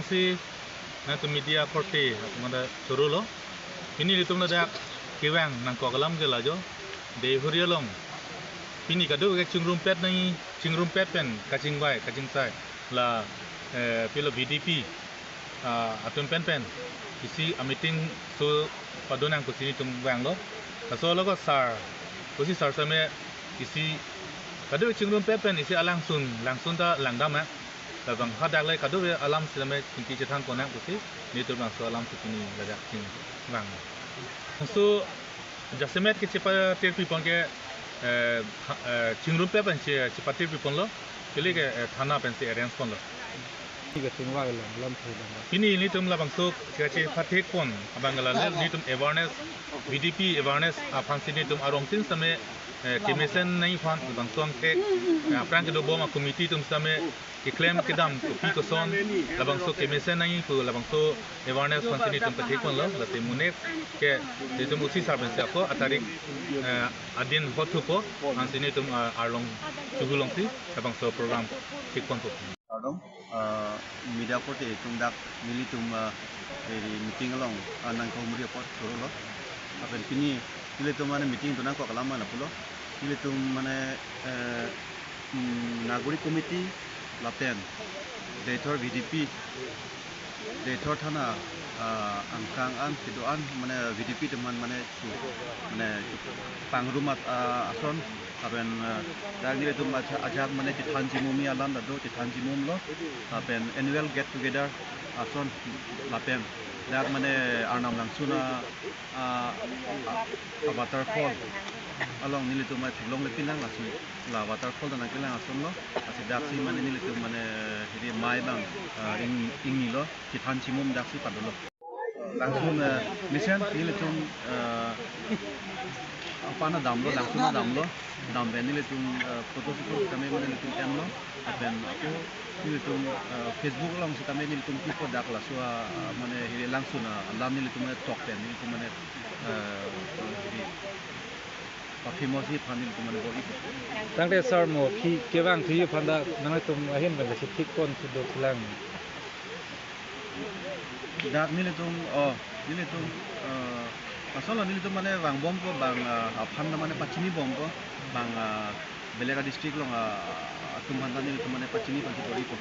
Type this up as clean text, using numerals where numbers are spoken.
pangsi na tu media korte mana suruh lo ini litum na dak kewang nang ko kalam ke lajo de hurialong ini kado ke cingrum pet pen kacing sai la pilo BDP atun pen isi a meeting so padonang ko sini tum wang lo kaso lo ko sar kusi sar same isi kado cingrum pet pen isi langsung ta langdam labang hadak lai kado alam same kinti cetan konak kusi ni tu bang so alam sini ladak cing wang so jasemet ke cepat terpi pangke cingrum pet pen cepat terpi pon lo kili ke thana pen se arrange pon lo ini tum labang so kace patek pon abang galal ni tum awareness BDP awareness apang sini tum arong tin same kemesen nahi fan bang song ke apang ke do boma committee tum same ke claim ke dam ko pi ko son labang so kemesen nahi ko labang so awareness fan sini tum patek pon lo late munek ke tum usi sarben se ko atarik adin hotu ko an sini tum arlong chugulong ti labang so program tik pon to Adong media porte tungdak militum meeting along anang ko muri pot soro lo apen pini militum mane meeting tunang ko kalama na pulo militum mane nagori committee laten deitor VDP deitor thana angkang an kidoan mane VDP teman mane pangrumat ason aben dag ni itu ajak mane titan jimumi alam dado titan jimum lo aben annual get together ason lapen dag mane arnam langsuna waterfall along nili tu mane long lepilang asu la waterfall dan kilang ason lo asi dag si mane nili tu mane hidi mai bang ingi lo titan jimum dag si padolo langsung mission nili tu apa na dam lo langsung na dam ben nili tu foto kami mana nili tu lo apen aku nili tu Facebook lang si kami nili tu tipo dak la so mana hiri langsung na alam nili tu mana talk ben nili tu mana hiri famous pan nili tu mana boiตั้งแต่สารหมดที่เกี่ยวกับที่พันดานั่งตุ่มเห็นเป็นสิทธิคนสุดโดดพลัง dak nili tu nili tu masalah nili tu mana bang bom ko bang aphan na mana pachini bom ko bang belega district lo tumhan nili tu mana pachini panti ko